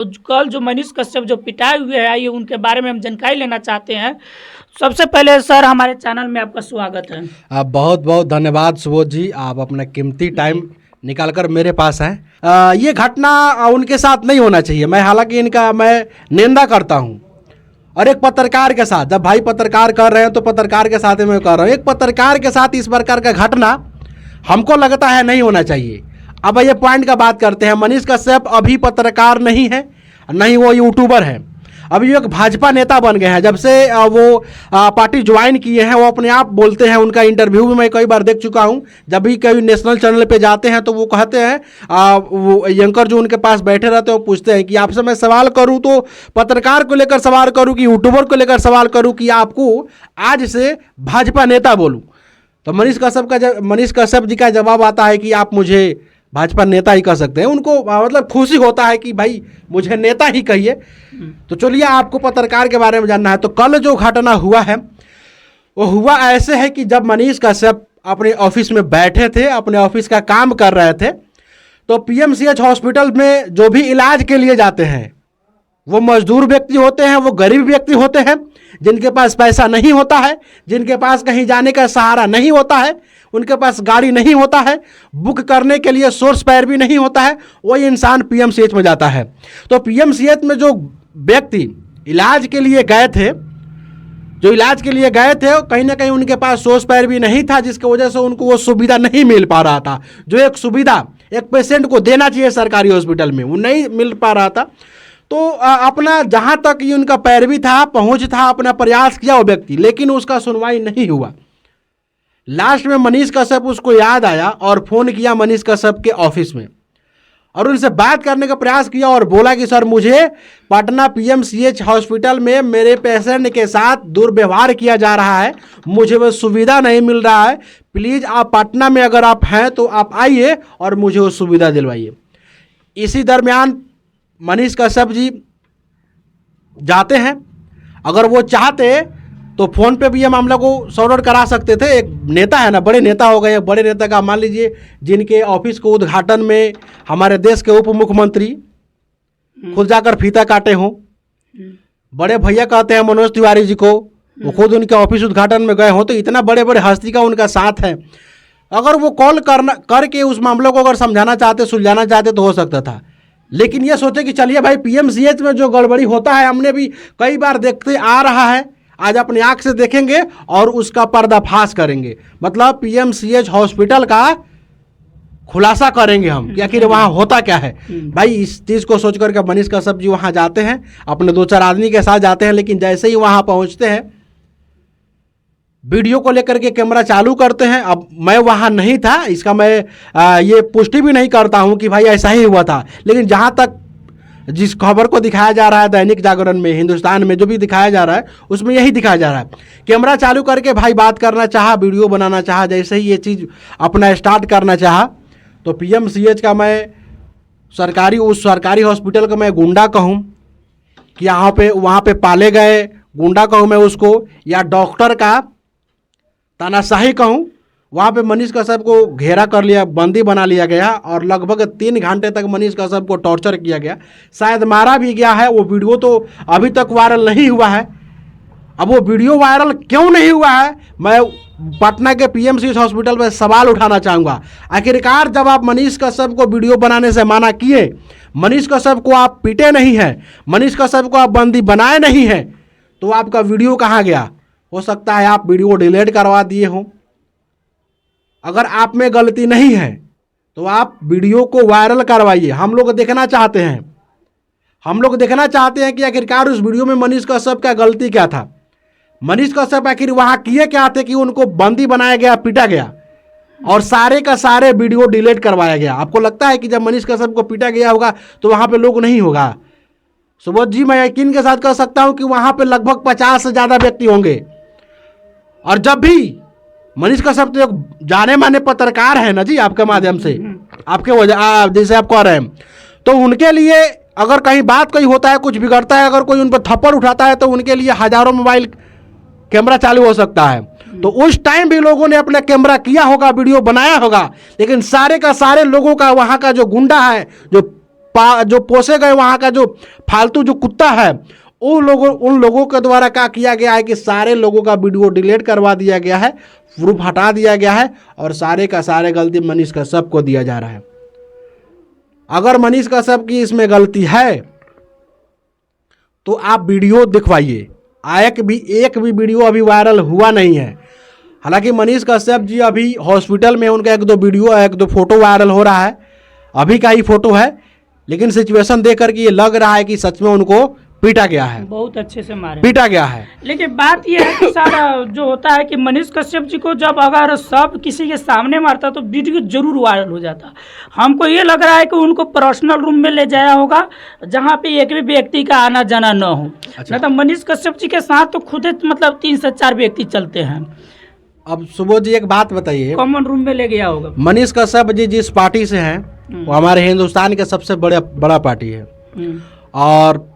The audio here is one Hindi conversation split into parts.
कल जो मनीष कश्यप जो पिटाए हुए हैं, आइए उनके बारे में हम जानकारी लेना चाहते हैं। सबसे पहले सर, हमारे चैनल में आपका स्वागत है। आप बहुत बहुत धन्यवाद सुबोध जी, आप अपना कीमती टाइम निकालकर मेरे पास हैं। ये घटना उनके साथ नहीं होना चाहिए। मैं हालांकि इनका मैं निंदा करता हूँ, और एक पत्रकार के साथ, जब भाई पत्रकार कर रहे हैं तो पत्रकार के साथ ही मैं कर रहा हूँ, एक पत्रकार के साथ इस प्रकार का घटना हमको लगता है नहीं होना चाहिए। अब ये पॉइंट का बात करते हैं। मनीष कश्यप अभी पत्रकार नहीं है, नहीं वो यूट्यूबर है, अभी एक भाजपा नेता बन गए हैं। जब से वो पार्टी ज्वाइन किए हैं, वो अपने आप बोलते हैं, उनका इंटरव्यू भी मैं कई बार देख चुका हूं। जब भी कभी नेशनल चैनल पे जाते हैं तो वो कहते हैं, वो एंकर जो उनके पास बैठे रहते हैं वो पूछते हैं कि आपसे मैं सवाल करूं तो पत्रकार को लेकर सवाल करूं कि यूट्यूबर को लेकर सवाल करूं कि आपको आज से भाजपा नेता बोलूँ। तो मनीष कश्यप जी का जवाब आता है कि आप मुझे भाजपा नेता ही कह सकते हैं। उनको मतलब खुशी होता है कि भाई मुझे नेता ही कहिए। तो चलिए, आपको पत्रकार के बारे में जानना है। तो कल जो घटना हुआ है वो हुआ ऐसे है कि जब मनीष कश्यप अपने ऑफिस में बैठे थे, अपने ऑफिस का काम कर रहे थे, तो पीएमसीएच हॉस्पिटल में जो भी इलाज के लिए जाते हैं वो मजदूर व्यक्ति होते हैं, वो गरीब व्यक्ति होते हैं, जिनके पास पैसा नहीं होता है, जिनके पास कहीं जाने का सहारा नहीं होता है, उनके पास गाड़ी नहीं होता है, बुक करने के लिए सोर्स पैर भी नहीं होता है, वही इंसान पीएमसीएच में जाता है। तो पीएमसीएच में जो व्यक्ति इलाज के लिए गए थे, कहीं ना कहीं उनके पास सोर्स पैर भी नहीं था, जिसकी वजह से उनको वो सुविधा नहीं मिल पा रहा था। जो एक सुविधा एक पेशेंट को देना चाहिए सरकारी हॉस्पिटल में, वो नहीं मिल पा रहा था। तो अपना जहाँ तक ये उनका पैरवी था, पहुँच था, अपना प्रयास किया वो व्यक्ति, लेकिन उसका सुनवाई नहीं हुआ। लास्ट में मनीष कश्यप उसको याद आया और फ़ोन किया मनीष कश्यप के ऑफिस में, और उनसे बात करने का प्रयास किया और बोला कि सर, मुझे पटना पीएमसीएच हॉस्पिटल में मेरे पेशेंट के साथ दुर्व्यवहार किया जा रहा है, मुझे वो सुविधा नहीं मिल रहा है, प्लीज़ आप पटना में अगर आप हैं तो आप आइए और मुझे वो सुविधा दिलवाइए। इसी दरमियान मनीष कश्यप जी जाते हैं। अगर वो चाहते तो फ़ोन पे भी ये मामला को सॉर्ट आउट करा सकते थे। एक नेता है ना, बड़े नेता हो गए, बड़े नेता का मान लीजिए जिनके ऑफिस को उद्घाटन में हमारे देश के उप मुख्यमंत्री खुद जाकर फीता काटे हों, बड़े भैया कहते हैं मनोज तिवारी जी को, वो खुद उनके ऑफिस उद्घाटन में गए हों, तो इतना बड़े बड़े हस्ती का उनका साथ है। अगर वो कॉल करके उस मामले को अगर समझाना चाहते, सुलझाना चाहते तो हो सकता था। लेकिन ये सोचे कि चलिए भाई, पीएमसीएच में जो गड़बड़ी होता है हमने भी कई बार देखते आ रहा है, आज अपनी आंख से देखेंगे और उसका पर्दाफाश करेंगे। मतलब पीएमसीएच हॉस्पिटल का खुलासा करेंगे हम कि आखिर वहाँ होता क्या है। भाई इस चीज़ को सोच करके मनीष कश्यप जी वहाँ जाते हैं, अपने 2-4 आदमी के साथ जाते हैं, लेकिन जैसे ही वहाँ पहुँचते हैं, वीडियो को लेकर के कैमरा चालू करते हैं। अब मैं वहाँ नहीं था, इसका मैं ये पुष्टि भी नहीं करता हूँ कि भाई ऐसा ही हुआ था, लेकिन जहाँ तक जिस खबर को दिखाया जा रहा है, दैनिक जागरण में, हिंदुस्तान में जो भी दिखाया जा रहा है, उसमें यही दिखाया जा रहा है। कैमरा चालू करके भाई बात करना चाहा, वीडियो बनाना चाहा, जैसे ही ये चीज़ अपना स्टार्ट करना चाहा, तो पीएमसीएच का मैं उस सरकारी हॉस्पिटल का मैं गुंडा कहूँ कि वहाँ पे पाले गए गुंडा कहूँ मैं उसको, या डॉक्टर का तानाशाही कहूँ, वहाँ पे मनीष कश्यप को घेरा कर लिया, बंदी बना लिया गया और लगभग 3 घंटे तक मनीष कश्यप को टॉर्चर किया गया। शायद मारा भी गया है। वो वीडियो तो अभी तक वायरल नहीं हुआ है। अब वो वीडियो वायरल क्यों नहीं हुआ है, मैं पटना के पीएमसीएच हॉस्पिटल में सवाल उठाना चाहूँगा। आखिरकार जब आप मनीष कश्यप को वीडियो बनाने से मना किए, मनीष कश्यप को आप पीटे नहीं हैं, मनीष कश्यप को आप बंदी बनाए नहीं हैं, तो आपका वीडियो कहाँ गया? हो सकता है आप वीडियो डिलीट करवा दिए हों। अगर आप में गलती नहीं है तो आप वीडियो को वायरल करवाइए। हम लोग देखना चाहते हैं कि आखिरकार उस वीडियो में मनीष कश्यप का गलती क्या था। मनीष कश्यप आखिर वहाँ किए क्या थे कि उनको बंदी बनाया गया, पीटा गया और सारे का सारे वीडियो डिलीट करवाया गया। आपको लगता है कि जब मनीष कश्यप को पीटा गया होगा तो वहाँ पे लोग नहीं होगा? सुबोध जी, मैं यकीन के साथ कह सकता हूँ कि वहाँ पे लगभग 50 से ज़्यादा व्यक्ति होंगे। और जब भी मनीष कश्यप तो एक जाने माने पत्रकार है ना जी, आपके माध्यम से, आपके वजह जैसे आप कह रहे हैं, तो उनके लिए अगर कहीं बात कोई होता है, कुछ बिगड़ता है, अगर कोई उन पर थप्पड़ उठाता है, तो उनके लिए हजारों मोबाइल कैमरा चालू हो सकता है। तो उस टाइम भी लोगों ने अपना कैमरा किया होगा, वीडियो बनाया होगा, लेकिन सारे का सारे लोगों का, वहाँ का जो गुंडा है, जो जो पोसे गए वहाँ का जो फालतू जो कुत्ता है उन लोगों के द्वारा क्या किया गया है कि सारे लोगों का वीडियो डिलीट करवा दिया गया है, प्रूफ हटा दिया गया है और सारे का सारे गलती मनीष कश्यप को दिया जा रहा है। अगर मनीष कश्यप की इसमें गलती है तो आप वीडियो दिखवाइए। एक भी वीडियो अभी वायरल हुआ नहीं है। हालांकि मनीष कश्यप जी अभी हॉस्पिटल में, उनका एक दो फोटो वायरल हो रहा है, अभी का ही फोटो है, लेकिन सिचुएशन देख करके ये लग रहा है कि सच में उनको पीटा गया है, बहुत अच्छे से मारे, पीटा गया है। लेकिन बात यह है कि सारा जो होता है कि मनीष कश्यप जी को जब अगर सब किसी के सामने मारता तो वीडियो जरूर वायरल हो जाता। हमको ये लग रहा है कि उनको पर्सनल रूम में ले जाया होगा जहाँ पे एक भी व्यक्ति का आना जाना न हो। अच्छा। नहीं तो मनीष कश्यप जी के साथ तो खुद मतलब 3 से 4 व्यक्ति चलते हैं। अब सुबोध जी एक बात बताइए, कॉमन रूम में ले गया होगा। मनीष कश्यप जी जिस पार्टी से हैं वो हमारे हिंदुस्तान के सबसे बड़ा पार्टी है, और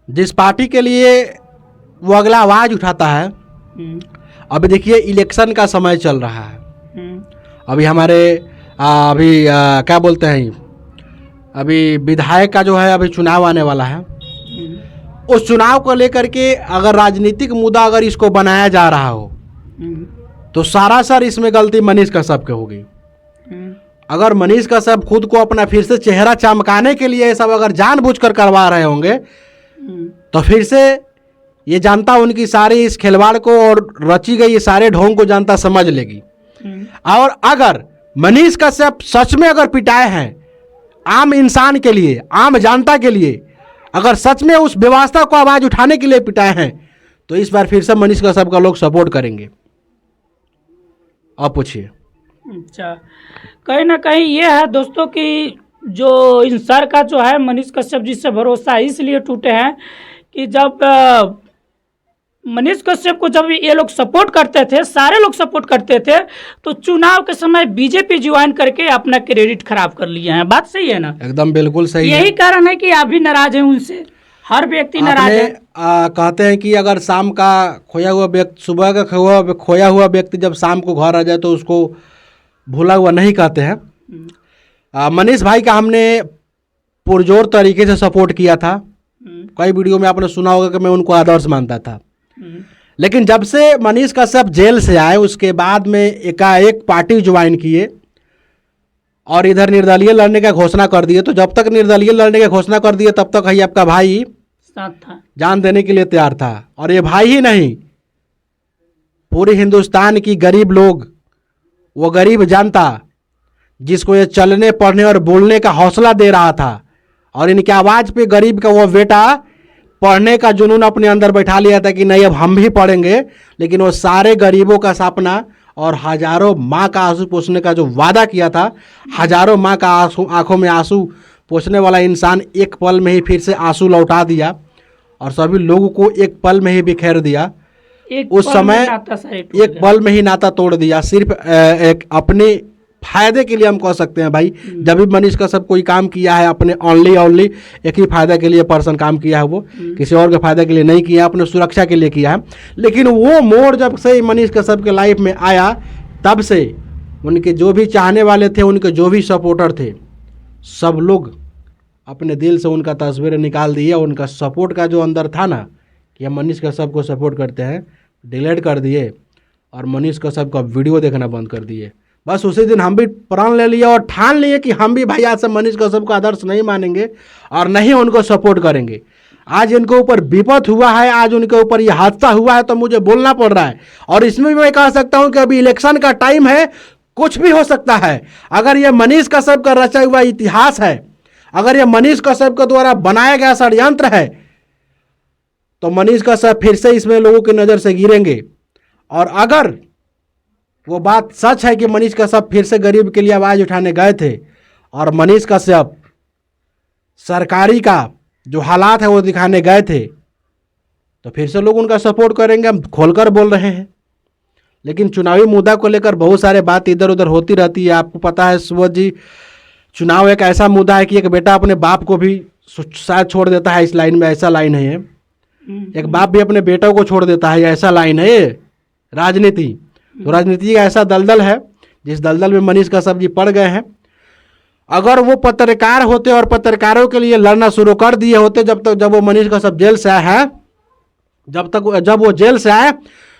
जिस पार्टी के लिए वो अगला आवाज उठाता है, अभी देखिए इलेक्शन का समय चल रहा है। अभी हमारे क्या बोलते हैं, अभी विधायक का जो है अभी चुनाव आने वाला है। उस चुनाव को लेकर के अगर राजनीतिक मुद्दा अगर इसको बनाया जा रहा हो तो सरासर इसमें गलती मनीष कश्यप की होगी। अगर मनीष कश्यप खुद को अपना फिर से चेहरा चमकाने के लिए सब अगर जानबूझकर करवा रहे होंगे तो फिर से ये जनता उनकी सारी इस खिलवाड़ को और रची गई ये सारे ढोंग को जनता समझ लेगी। और अगर मनीष कश्यप सच में अगर पिटाए हैं आम इंसान के लिए, आम जनता के लिए, अगर सच में उस व्यवस्था को आवाज उठाने के लिए पिटाए हैं तो इस बार फिर से मनीष कश्यप का लोग सपोर्ट करेंगे। आप पूछिए। अच्छा, कहीं ना कहीं ये है दोस्तों कि जो इन सर का जो है मनीष कश्यप जी से भरोसा इसलिए टूटे हैं कि जब मनीष कश्यप को जब ये लोग सपोर्ट करते थे, सारे लोग सपोर्ट करते थे, तो चुनाव के समय बीजेपी ज्वाइन करके अपना क्रेडिट खराब कर लिए हैं। बात सही है ना? एकदम बिल्कुल सही है। यही कारण है कि आप भी नाराज हैं उनसे, हर व्यक्ति नाराज है। कहते हैं कि अगर शाम का खोया हुआ व्यक्ति, सुबह का खोया हुआ व्यक्ति जब शाम को घर आ जाए तो उसको भूला हुआ नहीं कहते हैं। मनीष भाई का हमने पुरजोर तरीके से सपोर्ट किया था। कई वीडियो में आपने सुना होगा कि मैं उनको आदर्श मानता था, लेकिन जब से मनीष कश्यप जेल से आए उसके बाद में एकाएक पार्टी ज्वाइन किए और इधर निर्दलीय लड़ने का घोषणा कर दिए। तो जब तक निर्दलीय लड़ने का घोषणा कर दिए तब तक ही आपका भाई साथ था, जान देने के लिए तैयार था। और ये भाई ही नहीं, पूरे हिंदुस्तान की गरीब लोग, वो गरीब जनता जिसको ये चलने पढ़ने और बोलने का हौसला दे रहा था, और इनकी आवाज़ पे गरीब का वो बेटा पढ़ने का जुनून अपने अंदर बैठा लिया था कि नहीं अब हम भी पढ़ेंगे, लेकिन वो सारे गरीबों का सपना और हजारों माँ का आंसू पोंछने का जो वादा किया था, हजारों माँ का आंखों में आंसू पोंछने वाला इंसान एक पल में ही फिर से आंसू लौटा दिया और सभी लोगों को एक पल में ही बिखेर दिया। उस समय एक पल में ही नाता तोड़ दिया, सिर्फ एक अपने फायदे के लिए हम कह सकते हैं भाई। जब भी मनीष कश्यप कोई काम किया है अपने ओनली एक ही फायदा के लिए पर्सन काम किया है, वो किसी और के फायदे के लिए नहीं किया, अपने सुरक्षा के लिए किया है। लेकिन वो मोड़ जब से मनीष कश्यप के लाइफ में आया तब से उनके जो भी चाहने वाले थे, उनके जो भी सपोर्टर थे, सब लोग अपने दिल से उनका तस्वीर निकाल दिए। उनका सपोर्ट का जो अंदर था ना कि हम मनीष कश्यप को सपोर्ट करते हैं, डिलीट कर दिए और मनीष कश्यप का वीडियो देखना बंद कर दिए। बस उसी दिन हम भी प्रण ले लिए और ठान लिए कि हम भी भाई आज से मनीष कश्यप को आदर्श नहीं मानेंगे और नहीं उनको सपोर्ट करेंगे। आज इनके ऊपर विपत हुआ है, आज उनके ऊपर ये हादसा हुआ है तो मुझे बोलना पड़ रहा है। और इसमें भी मैं कह सकता हूं कि अभी इलेक्शन का टाइम है, कुछ भी हो सकता है। अगर ये मनीष कश्यप का रचा हुआ इतिहास है, अगर ये मनीष कश्यप के द्वारा बनाया गया षड्यंत्र है, तो मनीष कश्यप फिर से इसमें लोगों की नज़र से गिरेंगे। और अगर वो बात सच है कि मनीष कश्यप फिर से गरीब के लिए आवाज़ उठाने गए थे और मनीष कश्यप सरकारी का जो हालात है वो दिखाने गए थे, तो फिर से लोग उनका सपोर्ट करेंगे। हम खोलकर बोल रहे हैं। लेकिन चुनावी मुद्दा को लेकर बहुत सारे बात इधर उधर होती रहती है। आपको पता है सुबोध जी, चुनाव एक ऐसा मुद्दा है कि एक बेटा अपने बाप को भी शायद छोड़ देता है। इस लाइन में ऐसा लाइन है, एक बाप भी अपने बेटों को छोड़ देता है, ऐसा लाइन है राजनीति। तो राजनीति का ऐसा दलदल है जिस दलदल में मनीष कश्यप जी पड़ गए हैं। अगर वो पत्रकार होते और पत्रकारों के लिए लड़ना शुरू कर दिए होते जब वो मनीष कश्यप जेल से आए हैं, जब वो जेल से आए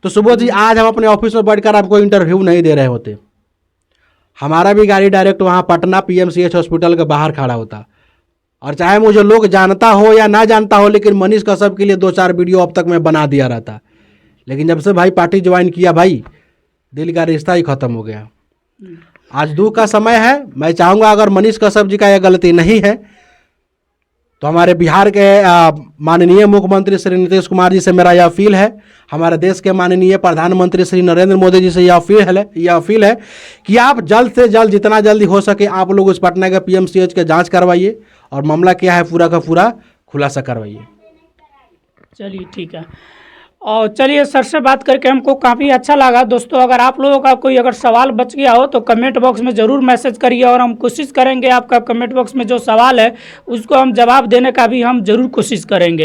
तो सुबोध जी आज हम अपने ऑफिस में बैठकर आपको इंटरव्यू नहीं दे रहे होते। हमारा भी गाड़ी डायरेक्ट वहाँ पटना PMCH हॉस्पिटल के बाहर खड़ा होता। और चाहे मुझे लोग जानता हो या ना जानता हो, लेकिन मनीष कश्यप के लिए 2-4 वीडियो अब तक मैं बना दिया रहता। लेकिन जब से भाई पार्टी ज्वाइन किया भाई, दिल का रिश्ता ही खत्म हो गया। आज दुख का समय है। मैं चाहूँगा अगर मनीष कश्यप जी का यह गलती नहीं है तो हमारे बिहार के माननीय मुख्यमंत्री श्री नीतीश कुमार जी से मेरा यह अपील है, हमारे देश के माननीय प्रधानमंत्री श्री नरेंद्र मोदी जी से यह अपील है कि आप जल्द से जल्द जितना जल्दी हो सके आप लोग उस पटना के PMCH के जांच करवाइए और मामला क्या है पूरा का पूरा खुलासा करवाइए। चलिए ठीक है। और चलिए सर से बात करके हमको काफ़ी अच्छा लगा। दोस्तों अगर आप लोगों का कोई अगर सवाल बच गया हो तो कमेंट बॉक्स में ज़रूर मैसेज करिए और हम कोशिश करेंगे आपका कमेंट बॉक्स में जो सवाल है उसको हम जवाब देने का भी हम ज़रूर कोशिश करेंगे।